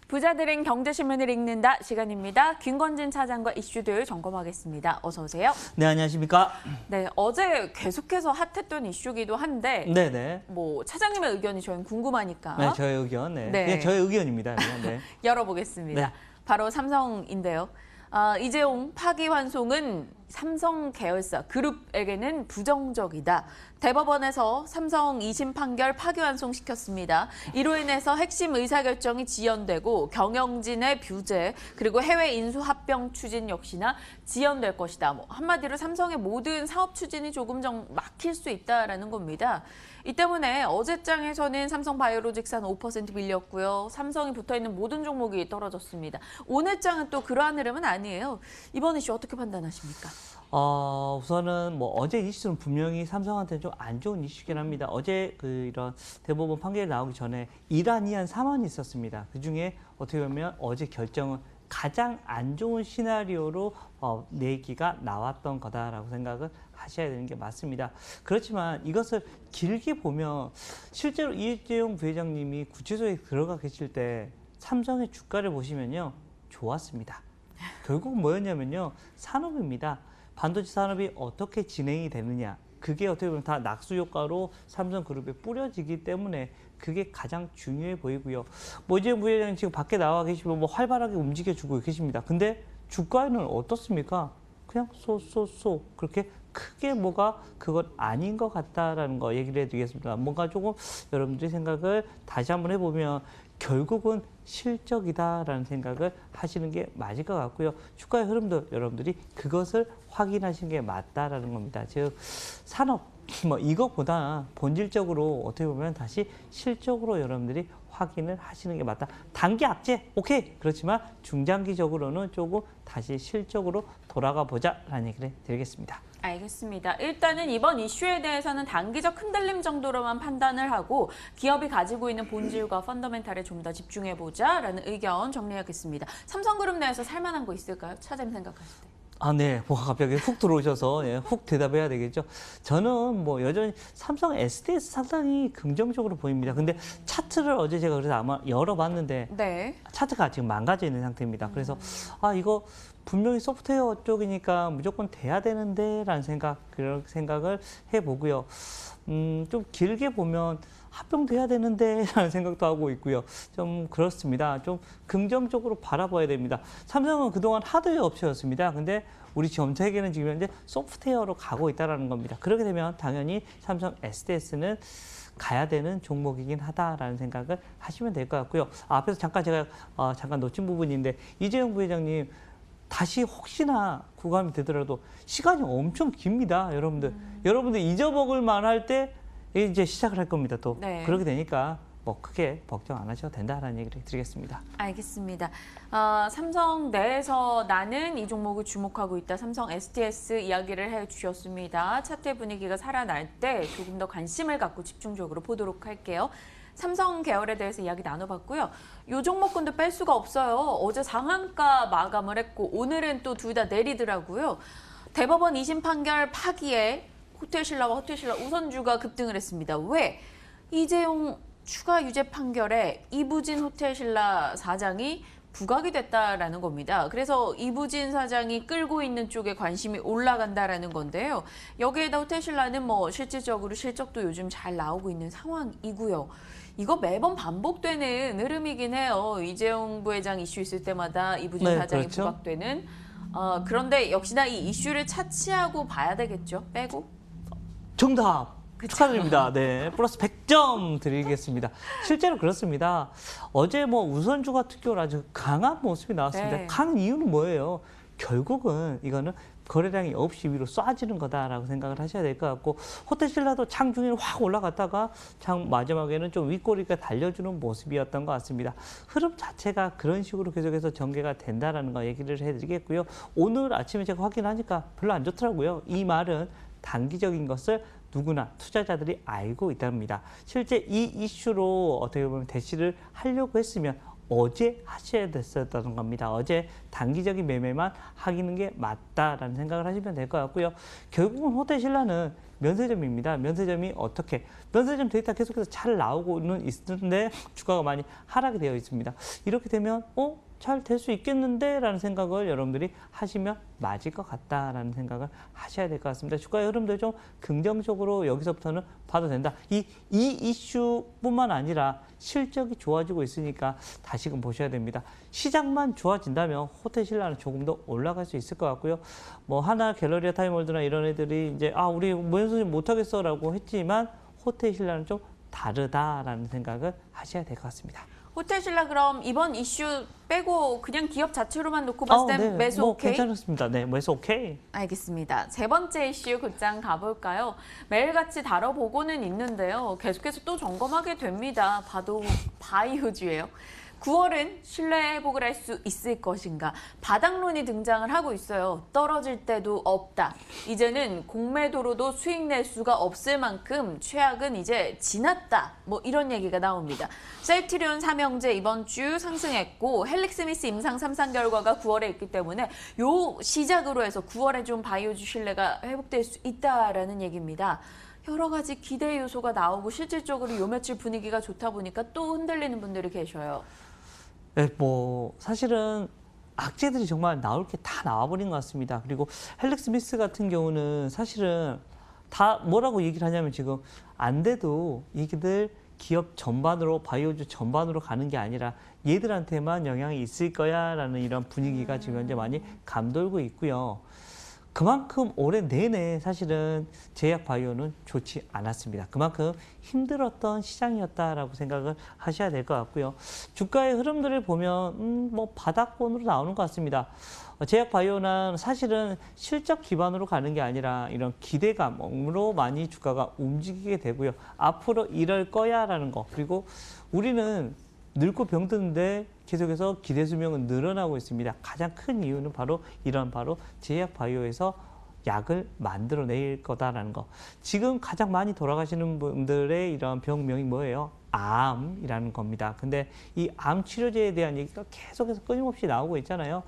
부자들은 경제신문을 읽는다 시간입니다. 김건진 차장과 이슈들 점검하겠습니다. 어서 오세요. 네, 안녕하십니까? 네, 어제 계속해서 핫했던 이슈기도 한데 네네. 뭐 차장님의 의견이 저희는 궁금하니까 네, 저의 의견. 네. 네. 네, 저의 의견입니다. 네. 열어보겠습니다. 네. 바로 삼성인데요. 이재용 파기환송은 삼성 계열사 그룹에게는 부정적이다. 대법원에서 삼성 2심 판결 파기환송시켰습니다. 이로 인해서 핵심 의사결정이 지연되고 경영진의 규제 그리고 해외 인수 합병 추진 역시나 지연될 것이다. 뭐 한마디로 삼성의 모든 사업 추진이 조금 막힐 수 있다라는 겁니다. 이 때문에 어제장에서는 삼성바이오로직스 한 5% 밀렸고요. 삼성이 붙어있는 모든 종목이 떨어졌습니다. 오늘장은 또 그러한 흐름은 아니에요. 이번 이슈 어떻게 판단하십니까? 우선은 뭐 어제 이슈는 분명히 삼성한테는 좀 안 좋은 이슈긴 합니다. 어제 이런 대법원 판결이 나오기 전에 이란이한 사안이 있었습니다. 그중에 어떻게 보면 어제 결정은 가장 안 좋은 시나리오로 내기가 나왔던 거다라고 생각을 하셔야 되는 게 맞습니다. 그렇지만 이것을 길게 보면 실제로 이재용 부회장님이 구치소에 들어가 계실 때 삼성의 주가를 보시면요. 좋았습니다. 결국 뭐였냐면요. 산업입니다. 반도체 산업이 어떻게 진행이 되느냐. 그게 어떻게 보면 다 낙수 효과로 삼성그룹에 뿌려지기 때문에 그게 가장 중요해 보이고요. 뭐 이재용 부회장님 지금 밖에 나와 계시면 뭐 활발하게 움직여주고 계십니다. 근데 주가에는 어떻습니까? 그냥 쏘 그렇게 크게 뭐가 그건 아닌 것 같다라는 거 얘기를 해드리겠습니다. 뭔가 조금 여러분들이 생각을 다시 한번 해보면 결국은 실적이다라는 생각을 하시는 게 맞을 것 같고요. 주가의 흐름도 여러분들이 그것을 확인하시는 게 맞다라는 겁니다. 즉 산업 뭐 이것보다 본질적으로 어떻게 보면 다시 실적으로 여러분들이 확인을 하시는 게 맞다. 단기 악재 오케이. 그렇지만 중장기적으로는 조금 다시 실적으로 돌아가 보자라는 얘기를 드리겠습니다. 알겠습니다. 일단은 이번 이슈에 대해서는 단기적 흔들림 정도로만 판단을 하고 기업이 가지고 있는 본질과 펀더멘탈에 좀 더 집중해보자라는 의견 정리하겠습니다. 삼성그룹 내에서 살만한 거 있을까요? 차장님 생각하실 때. 네. 뭐가 갑자기 훅 들어오셔서 훅 대답해야 되겠죠. 저는 뭐 여전히 삼성 SDS 상당히 긍정적으로 보입니다. 근데 차트를 어제 제가 그래서 아마 열어봤는데 네. 차트가 지금 망가져 있는 상태입니다. 그래서 이거 분명히 소프트웨어 쪽이니까 무조건 돼야 되는데 라는 그런 생각을 해보고요. 좀 길게 보면 합병돼야 되는데 라는 생각도 하고 있고요. 좀 그렇습니다. 좀 긍정적으로 바라봐야 됩니다. 삼성은 그동안 하드웨어 업체였습니다. 근데 우리 전 세계는 지금 현재 소프트웨어로 가고 있다는 겁니다. 그렇게 되면 당연히 삼성 SDS는 가야 되는 종목이긴 하다라는 생각을 하시면 될 것 같고요. 앞에서 잠깐 제가 잠깐 놓친 부분인데 이재용 부회장님 다시 혹시나 구감이 되더라도 시간이 엄청 깁니다, 여러분들. 여러분들 잊어먹을 만할 때 이제 시작을 할 겁니다, 또. 네. 그렇게 되니까 뭐 크게 걱정 안 하셔도 된다라는 얘기를 드리겠습니다. 알겠습니다. 삼성 내에서 나는 이 종목을 주목하고 있다. 삼성 STS 이야기를 해주셨습니다. 차트 분위기가 살아날 때 조금 더 관심을 갖고 집중적으로 보도록 할게요. 삼성 계열에 대해서 이야기 나눠봤고요. 이 종목군도 뺄 수가 없어요. 어제 상한가 마감을 했고 오늘은 또 둘 다 내리더라고요. 대법원 2심 판결 파기에 호텔신라와 호텔신라 우선주가 급등을 했습니다. 왜? 이재용 추가 유죄 판결에 이부진 호텔신라 사장이 부각이 됐다라는 겁니다. 그래서 이부진 사장이 끌고 있는 쪽에 관심이 올라간다라는 건데요. 여기에다 호텔신라는 뭐 실질적으로 실적도 요즘 잘 나오고 있는 상황이고요. 이거 매번 반복되는 흐름이긴 해요. 이재용 부회장 이슈 있을 때마다 이부진 사장이 그렇죠. 부각되는. 그런데 역시나 이 이슈를 차치하고 봐야 되겠죠. 빼고. 정답! 그쵸? 축하드립니다. 네, 플러스 100점 드리겠습니다. 실제로 그렇습니다. 어제 뭐 우선주가 특별히 아주 강한 모습이 나왔습니다. 네. 강한 이유는 뭐예요? 결국은 이거는 거래량이 9시 위로 쏴지는 거다라고 생각을 하셔야 될 것 같고 호텔신라도 장중에 확 올라갔다가 장 마지막에는 좀 윗꼬리가 달려주는 모습이었던 것 같습니다. 흐름 자체가 그런 식으로 계속해서 전개가 된다라는 거 얘기를 해드리겠고요. 오늘 아침에 제가 확인하니까 별로 안 좋더라고요. 이 말은 단기적인 것을 누구나 투자자들이 알고 있답니다. 실제 이 이슈로 어떻게 보면 대시를 하려고 했으면 어제 하셔야 됐었다는 겁니다. 어제 단기적인 매매만 하기는 게 맞다라는 생각을 하시면 될 것 같고요. 결국은 호텔 신라는 면세점입니다. 면세점이 어떻게 면세점 데이터 계속해서 잘 나오고는 있는데 주가가 많이 하락이 되어 있습니다. 이렇게 되면 잘 될 수 있겠는데 라는 생각을 여러분들이 하시면 맞을 것 같다라는 생각을 하셔야 될 것 같습니다. 주가의 흐름도 좀 긍정적으로 여기서부터는 봐도 된다. 이 이슈뿐만 아니라 실적이 좋아지고 있으니까 다시금 보셔야 됩니다. 시장만 좋아진다면 호텔 신라는 조금 더 올라갈 수 있을 것 같고요. 뭐 하나 갤러리아 타임월드나 이런 애들이 이제 우리 모연수님 못하겠어라고 했지만 호텔 신라는 좀 다르다라는 생각을 하셔야 될 것 같습니다. 호텔 신라 그럼 이번 이슈 빼고 그냥 기업 자체로만 놓고 봤을 때 매수 오케이? 괜찮습니다. 네, 매수 오케이. 알겠습니다. 세 번째 이슈 곧장 가볼까요? 매일같이 다뤄보고는 있는데요. 계속해서 또 점검하게 됩니다. 봐도 바이오주예요. 9월은 신뢰 회복을 할 수 있을 것인가? 바닥론이 등장을 하고 있어요. 떨어질 때도 없다. 이제는 공매도로도 수익 낼 수가 없을 만큼 최악은 이제 지났다. 뭐 이런 얘기가 나옵니다. 셀트리온 삼형제 이번 주 상승했고 헬릭스미스 임상 3상 결과가 9월에 있기 때문에 요 시작으로 해서 9월에 좀 바이오주 신뢰가 회복될 수 있다라는 얘기입니다. 여러 가지 기대 요소가 나오고 실질적으로 요 며칠 분위기가 좋다 보니까 또 흔들리는 분들이 계셔요. 네, 뭐 사실은 악재들이 정말 나올 게 다 나와버린 것 같습니다. 그리고 헬릭스미스 같은 경우는 사실은 다 뭐라고 얘기를 하냐면 지금 안 돼도 얘기들 기업 전반으로 바이오주 전반으로 가는 게 아니라 얘들한테만 영향이 있을 거야라는 이런 분위기가 지금 현재 많이 감돌고 있고요. 그만큼 올해 내내 사실은 제약 바이오는 좋지 않았습니다. 그만큼 힘들었던 시장이었다라고 생각을 하셔야 될 것 같고요. 주가의 흐름들을 보면 뭐 바닥권으로 나오는 것 같습니다. 제약 바이오는 사실은 실적 기반으로 가는 게 아니라 이런 기대감으로 많이 주가가 움직이게 되고요. 앞으로 이럴 거야라는 거. 그리고 우리는 늙고 병드는데 계속해서 기대 수명은 늘어나고 있습니다. 가장 큰 이유는 바로 이런 제약 바이오에서 약을 만들어낼 거다라는 거. 지금 가장 많이 돌아가시는 분들의 이런 병명이 뭐예요? 암이라는 겁니다. 근데 이 암 치료제에 대한 얘기가 계속해서 끊임없이 나오고 있잖아요.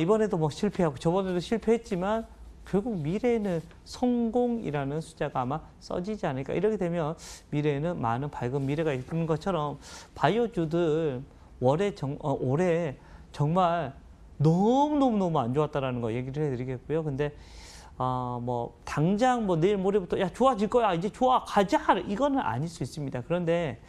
이번에도 뭐 실패하고 저번에도 실패했지만 결국 미래에는 성공이라는 숫자가 아마 써지지 않을까. 이렇게 되면 미래에는 많은 밝은 미래가 있는 것처럼 바이오주들 올해 정말 너무 안 좋았다라는 거 얘기를 해드리겠고요. 근데 뭐 당장 뭐 내일 모레부터 야 좋아질 거야 이제 좋아 가자 이거는 아닐 수 있습니다. 그런데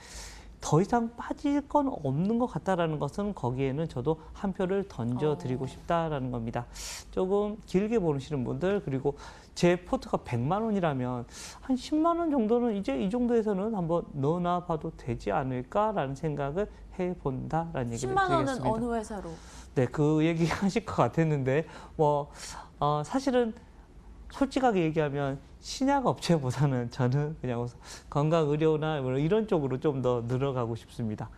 더 이상 빠질 건 없는 것 같다라는 것은 거기에는 저도 한 표를 던져드리고 싶다라는 겁니다. 조금 길게 보시는 분들 그리고 제 포트가 100만 원이라면 한 10만 원 정도는 이제 이 정도에서는 한번 넣어놔 봐도 되지 않을까라는 생각을 해본다라는 얘기를 10만 원은 드리겠습니다. 어느 회사로? 네, 그 얘기 하실 것 같았는데 사실은 솔직하게 얘기하면 신약 업체보다는 저는 그냥 건강의료나 이런 쪽으로 좀 더 늘어가고 싶습니다.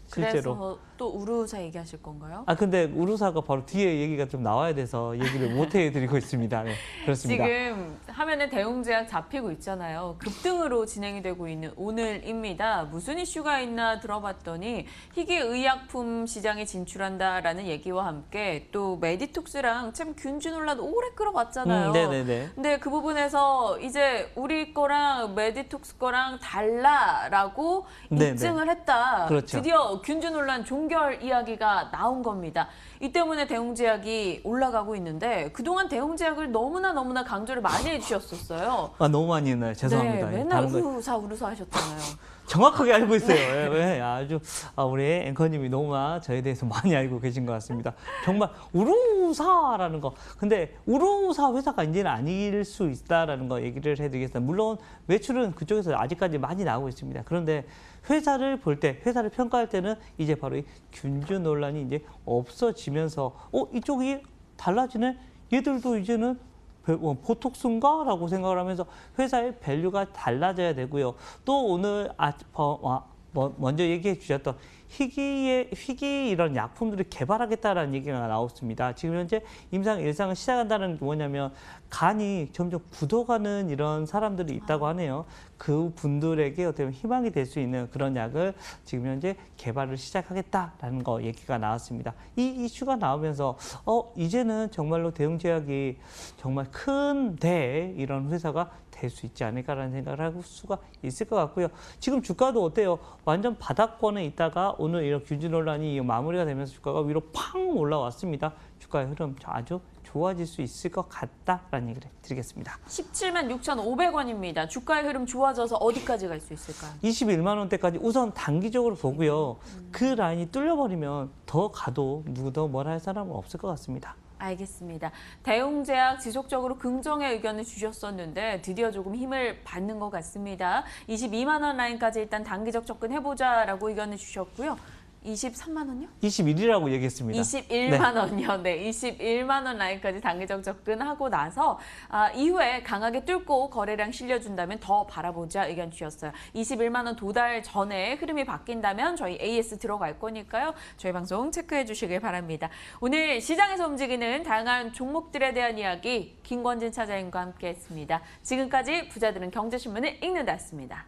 실제로. 그래서 또 우루사 얘기하실 건가요? 근데 우루사가 바로 뒤에 얘기가 좀 나와야 돼서 얘기를 못 해드리고 있습니다. 네, 그렇습니다. 지금 화면에 대웅제약 잡히고 있잖아요. 급등으로 진행이 되고 있는 오늘입니다. 무슨 이슈가 있나 들어봤더니 희귀의약품 시장에 진출한다라는 얘기와 함께 또 메디톡스랑 참 균주 논란 오래 끌어왔잖아요. 네네네. 근데 그 부분에서 이제 우리 거랑 메디톡스 거랑 달라라고 네네. 입증을 했다. 그렇죠. 드디어 균주 논란 종결 이야기가 나온 겁니다. 이 때문에 대웅제약이 올라가고 있는데 그동안 대웅제약을 너무나 강조를 많이 해주셨었어요. 너무 많이 했나요? 죄송합니다. 네, 맨날 우루사 하셨잖아요. 정확하게 알고 있어요. 네, 아주 우리 앵커님이 너무나 저에 대해서 많이 알고 계신 것 같습니다. 정말 우루사라는 거. 근데 우루사 회사가 이제는 아닐 수 있다라는 거 얘기를 해드리겠습니다. 물론 매출은 그쪽에서 아직까지 많이 나오고 있습니다. 그런데 회사를 볼 때, 회사를 평가할 때는 이제 바로 이 균주 논란이 이제 없어지면서 이쪽이 달라지네? 얘들도 이제는 보톡스인가? 라고 생각을 하면서 회사의 밸류가 달라져야 되고요. 또 오늘 먼저 얘기해 주셨던 희귀 이런 약품들을 개발하겠다라는 얘기가 나왔습니다. 지금 현재 임상 일상을 시작한다는 게 뭐냐면 간이 점점 굳어가는 이런 사람들이 있다고 하네요. 그 분들에게 어떻게 보면 희망이 될 수 있는 그런 약을 지금 현재 개발을 시작하겠다라는 거 얘기가 나왔습니다. 이 이슈가 나오면서 이제는 정말로 대웅제약이 정말 큰 이런 회사가 될 수 있지 않을까라는 생각을 할 수가 있을 것 같고요. 지금 주가도 어때요? 완전 바닥권에 있다가 오늘 이런 규제 논란이 마무리가 되면서 주가가 위로 팡 올라왔습니다. 주가의 흐름 아주 좋아질 수 있을 것 같다라는 얘기를 드리겠습니다. 17만 6,500원입니다. 주가의 흐름 좋아져서 어디까지 갈 수 있을까요? 21만 원대까지 우선 단기적으로 보고요. 그 라인이 뚫려버리면 더 가도 누구도 뭐라 할 사람은 없을 것 같습니다. 알겠습니다. 대웅제약 지속적으로 긍정의 의견을 주셨었는데 드디어 조금 힘을 받는 것 같습니다. 22만 원 라인까지 일단 단기적 접근해보자라고 의견을 주셨고요. 23만 원요? 21이라고 얘기했습니다. 21만 원이요. 네, 21만 원 라인까지 단기적 접근하고 나서 이후에 강하게 뚫고 거래량 실려준다면 더 바라보자 의견 주셨어요. 21만 원 도달 전에 흐름이 바뀐다면 저희 AS 들어갈 거니까요. 저희 방송 체크해 주시길 바랍니다. 오늘 시장에서 움직이는 다양한 종목들에 대한 이야기 김권진 차장님과 함께했습니다. 지금까지 부자들은 경제신문을 읽는다였습니다.